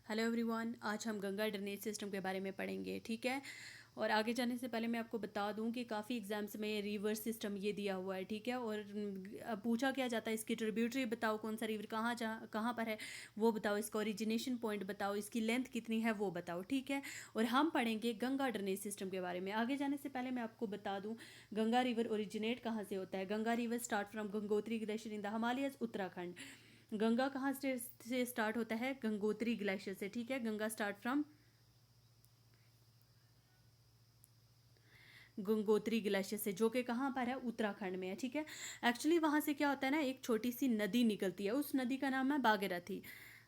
Hello everyone, आज हम Ganga drainage system के बारे में पढ़ेंगे। ठीक है। और आगे जाने से पहले मैं आपको बता दूं कि काफ़ी एग्जाम्स में रिवर सिस्टम ये दिया हुआ है। ठीक है। और अब पूछा क्या जाता है, इसकी ट्रिब्यूटरी बताओ, कौन सा रिवर कहाँ पर है वो बताओ, इसका ओरिजिनेशन पॉइंट बताओ, इसकी लेंथ कितनी है वो बताओ। ठीक है। और हम पढ़ेंगे गंगा ड्रेनेज सिस्टम के बारे में। आगे जाने से पहले मैं आपको बता दूं गंगा रिवर ओरिजिनेट कहाँ से होता है। Ganga river start from Gangotri glacier in the Himalayas, Uttarakhand. Ganga कहाँ से स्टार्ट होता है? गंगोत्री ग्लेशियर से। ठीक है। Ganga start from Gangotri glacier से, जो कि कहाँ पर है? उत्तराखंड में है। ठीक है। एक्चुअली वहाँ से क्या होता है ना, एक छोटी सी नदी निकलती है, उस नदी का नाम है भागीरथी।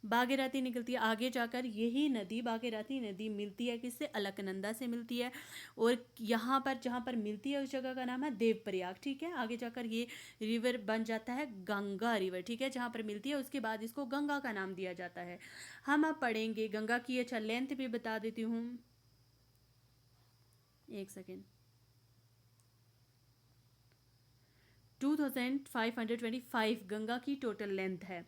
भागीरथी निकलती है। आगे जाकर यही नदी भागीरथी नदी मिलती है किससे? अलकनंदा से मिलती है। और यहाँ पर जहाँ पर मिलती है उस जगह का नाम है देवप्रयाग। ठीक है। आगे जाकर ये रिवर बन जाता है गंगा रिवर। ठीक है। जहाँ पर मिलती है उसके बाद इसको गंगा का नाम दिया जाता है। हम अब पढ़ेंगे गंगा की। अच्छा, लेंथ भी बता देती हूँ, एक सेकेंड। 2525 गंगा की टोटल लेंथ है।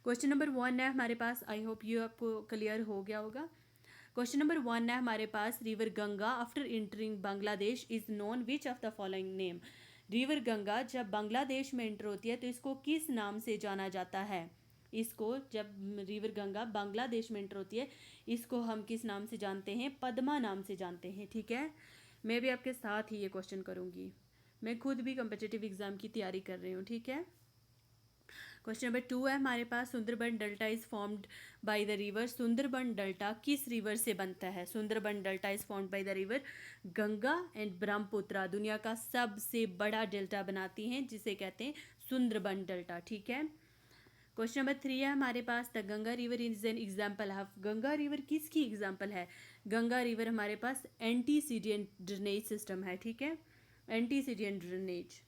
क्वेश्चन नंबर 1 है हमारे पास। आई होप ये आपको क्लियर हो गया होगा। क्वेश्चन नंबर 1 है हमारे पास। River Ganga after entering Bangladesh is known which of the following name. River Ganga जब बांग्लादेश में एंटर होती है तो इसको किस नाम से जाना जाता है? इसको जब रिवर गंगा बांग्लादेश में एंटर होती है, इसको हम किस नाम से जानते हैं? पद्मा नाम से जानते हैं। ठीक है। मैं भी आपके साथ ही ये क्वेश्चन करूँगी। मैं खुद भी कम्पिटिटिव एग्जाम की तैयारी कर रही हूँ। ठीक है। क्वेश्चन नंबर 2 है हमारे पास। Sundarban delta is formed by the river. Sundarban delta किस रिवर से बनता है? Sundarban delta is formed by the river Ganga and Brahmaputra. दुनिया का सबसे बड़ा डेल्टा बनाती हैं जिसे कहते हैं सुंदरबन डेल्टा। ठीक है। क्वेश्चन नंबर 3 है हमारे पास। The Ganga river is an example of. Ganga river किसकी एग्जाम्पल है? गंगा रिवर हमारे पास एंटीसीडियन ड्रेनेज सिस्टम है। ठीक है। एंटीसीडियन ड्रेनेज।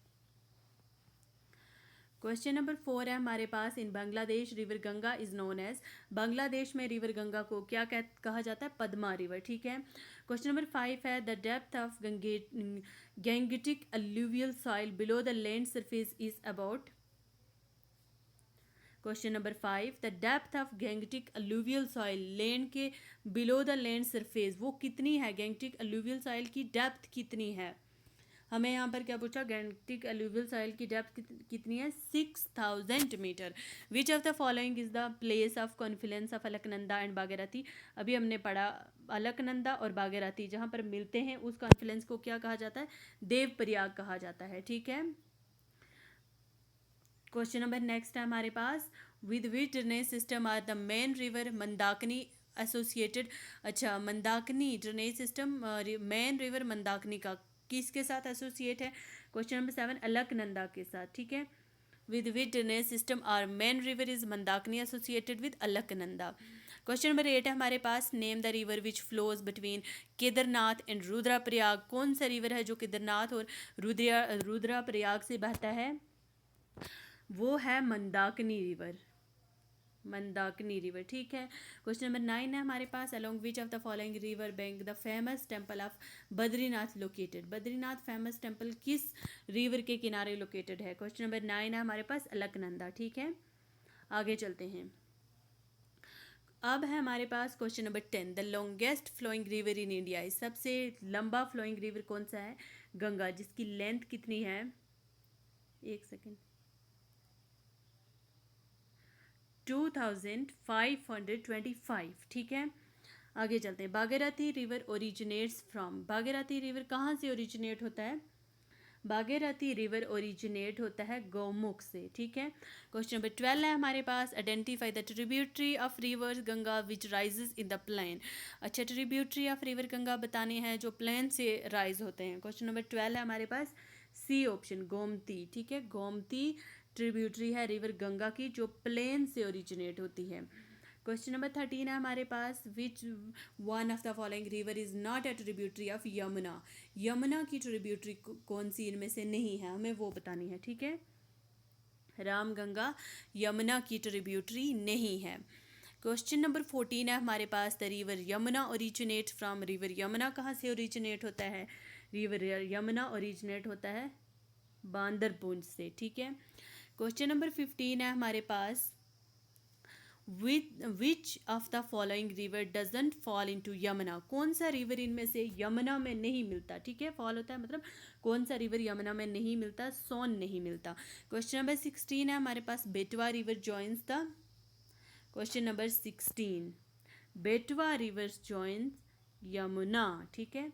क्वेश्चन नंबर 4 है हमारे पास। In Bangladesh river Ganga is known as. Bangladesh में रिवर गंगा को क्या कहा जाता है? पद्मा रिवर। ठीक है। क्वेश्चन नंबर 5 है। The depth of Gangetic alluvial soil below the land surface is about. Question number 5, the depth of Gangetic alluvial soil, land के बिलो द लैंड सरफेस वो कितनी है? गैंगटिक अलूवियल सॉइल की depth कितनी है? हमें यहाँ पर क्या पूछा? गैंगटिक अलूवियल सॉइल की डेप्थ कितनी है? 6000 metre. Which of the following is the place of confluence of Alaknanda and Bhagirathi. अभी हमने पढ़ा अलकनंदा और बागेरथी जहाँ पर मिलते हैं उस कॉन्फ्लुएंस को क्या कहा जाता है? देवप्रयाग कहा जाता है। ठीक है। क्वेश्चन नंबर नेक्स्ट है हमारे पास। With which drainage system are the main river Mandakini associated. अच्छा, Mandakini drainage system, main river Mandakini का किसके साथ एसोसिएट है? क्वेश्चन नंबर 7 अलकनंदा के साथ। ठीक है। With which drainage system are main river is Mandakini associated with Alaknanda. Question number 8 है हमारे पास। Name the river which flows between Kedarnath and Rudraprayag. कौन सा रिवर है जो केदारनाथ और रुद्रप्रयाग से बहता है? वो है मंदाकिनी रिवर। मंदाकिनी रिवर। ठीक है। क्वेश्चन नंबर 9 है हमारे पास। Along which of the following river bank the famous temple of Badrinath located. Badrinath famous temple किस रिवर के किनारे लोकेटेड है? क्वेश्चन नंबर 9 है हमारे पास अलकनंदा। ठीक है। आगे चलते हैं। अब है हमारे पास question number 10। The longest flowing river in India. सबसे लंबा फ्लोइंग रिवर कौन सा है? गंगा। जिसकी लेंथ कितनी है? एक सेकेंड। 2525। ठीक है। आगे चलते हैं। Bhagirathi river originates from. Bhagirathi river कहाँ से ओरिजिनेट होता है? भागीरथी रिवर ओरिजिनेट होता है गौमुख से। ठीक है। क्वेश्चन नंबर 12 है हमारे पास। Identify the tributary of river Ganga which rises in the plain. अच्छा, ट्रिब्यूटरी ऑफ रिवर गंगा बताने हैं जो प्लेन से राइज होते हैं। क्वेश्चन नंबर 12 है हमारे पास। C option, Gomti. ठीक है। गोमती ट्रिब्यूटरी है रिवर गंगा की जो प्लेन से ओरिजिनेट होती है। क्वेश्चन नंबर 13 है हमारे पास। Which one of the following river is not a tributary of Yamuna. Yamuna की ट्रिब्यूटरी कौन सी इनमें से नहीं है? हमें वो बतानी है। ठीक है। रामगंगा यमुना की ट्रिब्यूटरी नहीं है। क्वेश्चन नंबर 14 है हमारे पास। The river Yamuna originate from. River Yamuna कहाँ से ओरिजिनेट होता है? रिवर यमुना ओरिजिनेट होता है बांदरपुंज से। ठीक है। क्वेश्चन नंबर 15 है हमारे पास। Which of the following river doesn't fall into Yamuna, कौन सा रिवर इनमें से यमुना में नहीं मिलता, ठीक है, फॉल होता है मतलब कौन सा रिवर यमुना में नहीं मिलता, सोन नहीं मिलता। क्वेश्चन नंबर 16 है हमारे पास, बेटवा river joins the, question number 16, बेटवा रिवर जॉइंस यमुना, ठीक है।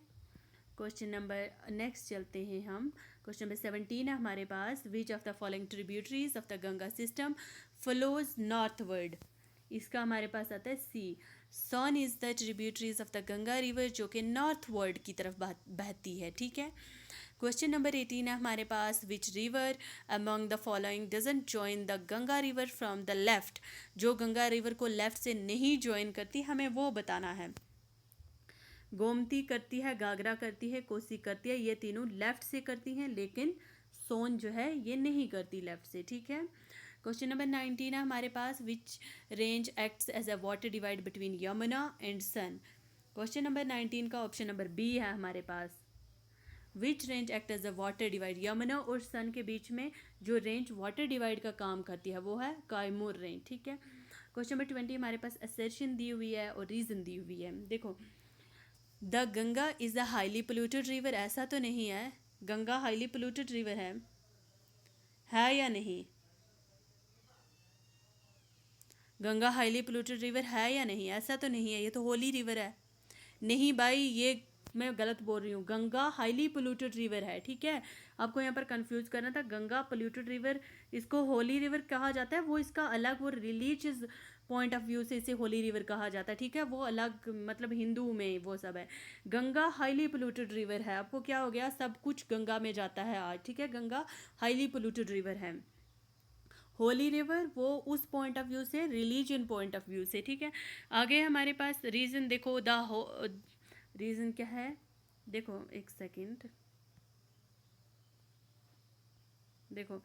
क्वेश्चन नंबर नेक्स्ट चलते हैं हम, क्वेश्चन नंबर 17 है हमारे पास, which of the following tributaries of the Ganga system flows northward, इसका हमारे पास आता है C, Son is the tributaries of the Ganga river जो कि नॉर्थवर्ड की तरफ बहती है, ठीक है। क्वेश्चन नंबर 18 है हमारे पास, which river among the following doesn't join the Ganga river from the left, जो गंगा रिवर को लेफ्ट से नहीं ज्वाइन करती, हमें वो बताना है। गोमती करती है, घाघरा करती है, कोसी करती है, ये तीनों लेफ्ट से करती हैं, लेकिन सोन जो है ये नहीं करती लेफ्ट से, ठीक है। क्वेश्चन नंबर 19 है हमारे पास, which range acts as a water divide between Yamuna and Son, question number 19 का ऑप्शन नंबर बी है हमारे पास, which range act as a water divide, Yamuna और सन के बीच में जो रेंज वाटर डिवाइड का काम करती है वो है कायमूर रेंज, ठीक है। क्वेश्चन नंबर 20 हमारे पास असर्शन दी हुई है और रीजन दी हुई है। देखो, the Ganga is a highly polluted river, ऐसा तो नहीं है, गंगा हाईली पोल्यूटेड रिवर है या नहीं, गंगा हाईली पोल्यूटेड रिवर है या नहीं, ऐसा तो नहीं है, ये तो होली रिवर है। नहीं भाई, ये मैं गलत बोल रही हूँ, गंगा हाईली पोल्यूटेड रिवर है, ठीक है। आपको यहाँ पर कंफ्यूज करना था, गंगा पोल्यूटेड रिवर, इसको होली रिवर कहा जाता है, वो इसका अलग, वो रिलीजियस पॉइंट ऑफ व्यू से इसे होली रिवर कहा जाता है, ठीक है, वो अलग मतलब हिंदू में वो सब है। गंगा हाईली पोल्यूटेड रिवर है, आपको क्या हो गया, सब कुछ गंगा में जाता है आज, ठीक है, गंगा हाईली पोल्यूटेड रिवर है। होली रिवर वो उस पॉइंट ऑफ व्यू से, रिलीजन पॉइंट ऑफ व्यू से, ठीक है। आगे हमारे पास रीज़न देखो, रीज़न क्या है, देखो एक सेकंड, देखो,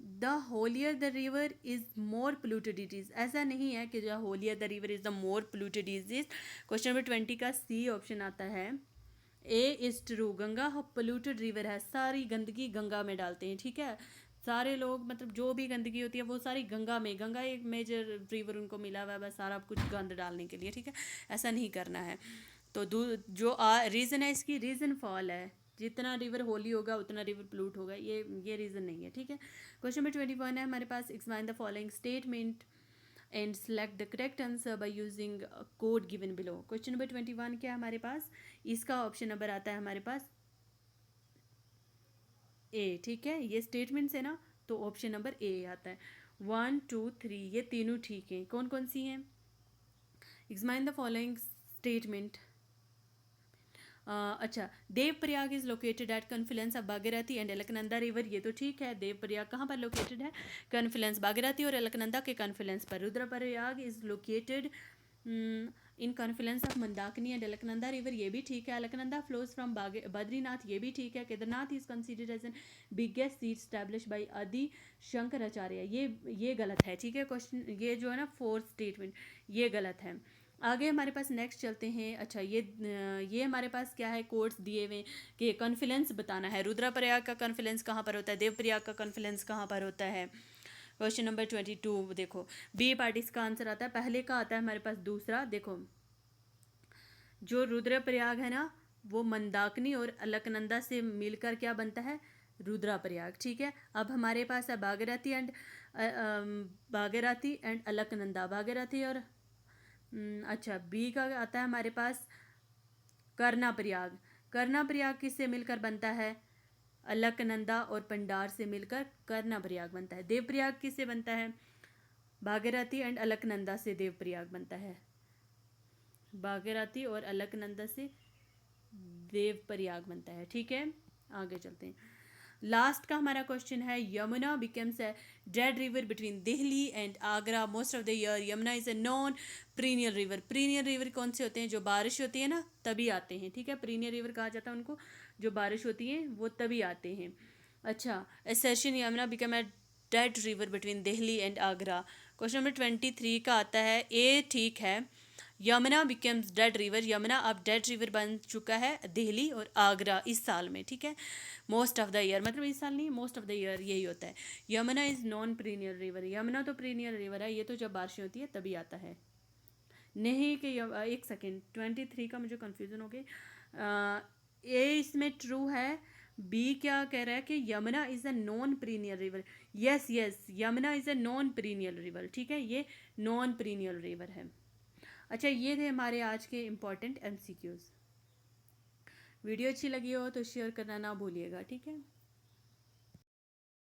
the holier the river is more polluted it is, ऐसा नहीं है कि जो holier the river is the more polluted is is. Question number 20 का सी ऑप्शन आता है, A is true, Ganga polluted river है, सारी गंदगी गंगा में डालते हैं, ठीक है, सारे लोग मतलब जो भी गंदगी होती है वो सारी गंगा में, गंगा एक मेजर रिवर उनको मिला हुआ है बस सारा कुछ गंद डालने के लिए, ठीक है, ऐसा नहीं करना है। तो जो रीज़न है इसकी, रीज़न फॉल है, जितना रिवर होली होगा उतना रिवर पोल्यूट होगा, ये रीज़न नहीं है, ठीक है। क्वेश्चन नंबर 21 है हमारे पास, explain the following statement and select the correct answer by using code given below. Question number 21 क्या है हमारे पास, इसका ऑप्शन नंबर आता है हमारे पास ए, ठीक है, ये स्टेटमेंट्स है ना, तो ऑप्शन नंबर ए आता है। 1 2 3 ये तीनों ठीक हैं, कौन कौन सी हैं, एग्जामाइन द फॉलोइंग स्टेटमेंट। अच्छा, Devprayag is located at confluence of Bhagirathi and Alaknanda river, ये तो ठीक है, देव प्रयाग कहाँ पर लोकेटेड है, कन्फ्लुएंस भागीरथी और अलकनंदा के कन्फ्लुएंस पर। Rudraprayag is located in Confluence of Mandakini and Alaknanda river, ये भी ठीक है। अलकनंदा फ्लोज फ्रॉम बद्रीनाथ, ये भी ठीक है। Kedarnath is considered as an biggest seat establish by Adi Shankaracharya, ये गलत है, ठीक है। क्वेश्चन ये जो है ना फोर्थ स्टेटमेंट, ये गलत है। आगे हमारे पास नेक्स्ट चलते हैं। अच्छा, ये हमारे पास क्या है, कोड्स दिए हुए कि कॉन्फ्लुएंस बताना है, रुद्रप्रयाग का कॉन्फ्लुएंस कहाँ पर होता है, देवप्रयाग का कॉन्फ्लुएंस कहाँ पर होता है। क्वेश्चन नंबर 22 देखो, बी पार्ट इसका आंसर आता है, पहले का आता है हमारे पास दूसरा। देखो, जो रुद्रप्रयाग है ना, वो मंदाकिनी और अलकनंदा से मिलकर क्या बनता है, रुद्रप्रयाग, ठीक है। अब हमारे पास है भागीरथी एंड अलकनंदा, भागीरथी और अच्छा, बी का आता है हमारे पास कर्णप्रयाग, कर्णप्रयाग किससे मिलकर बनता है, अलकनंदा और पंडार से मिलकर कर्णप्रयाग बनता है। देवप्रयाग किससे बनता है, भागीरथी एंड अलकनंदा से देवप्रयाग बनता है, भागीरथी और अलकनंदा से देवप्रयाग बनता है, ठीक है। आगे चलते हैं, लास्ट का हमारा क्वेश्चन है, Yamuna becomes a dead river between Delhi and Agra most of the year, Yamuna is a non period river. Period river कौन से होते हैं, जो बारिश होती है ना तभी आते हैं, ठीक है, पीरियड रिवर कहा जाता है उनको, जो बारिश होती है वो तभी आते हैं। अच्छा, assertion Yamuna become a dead river between Delhi and Agra. Question number 23 का आता है, ए ठीक है, Yamuna becomes dead river, Yamuna अब डेड रिवर बन चुका है दिल्ली और आगरा इस साल में, ठीक है। मोस्ट ऑफ द ईयर, मतलब इस साल नहीं, मोस्ट ऑफ द ईयर यही होता है। Yamuna is non period river, Yamuna तो पीरियड रिवर है, ये तो जब बारिश होती है तभी आता है। नहीं कि एक सेकेंड, 23 का मुझे कन्फ्यूज़न हो गई। ए इसमें ट्रू है, बी क्या कह रहा है कि Yamuna is a non period river. Yes yes, Yamuna is a non period river, ठीक है, ये नॉन पीरियड रिवर है। अच्छा, ये थे हमारे आज के इम्पॉर्टेंट एमसीक्यूज़। वीडियो अच्छी लगी हो तो शेयर करना ना भूलिएगा, ठीक है।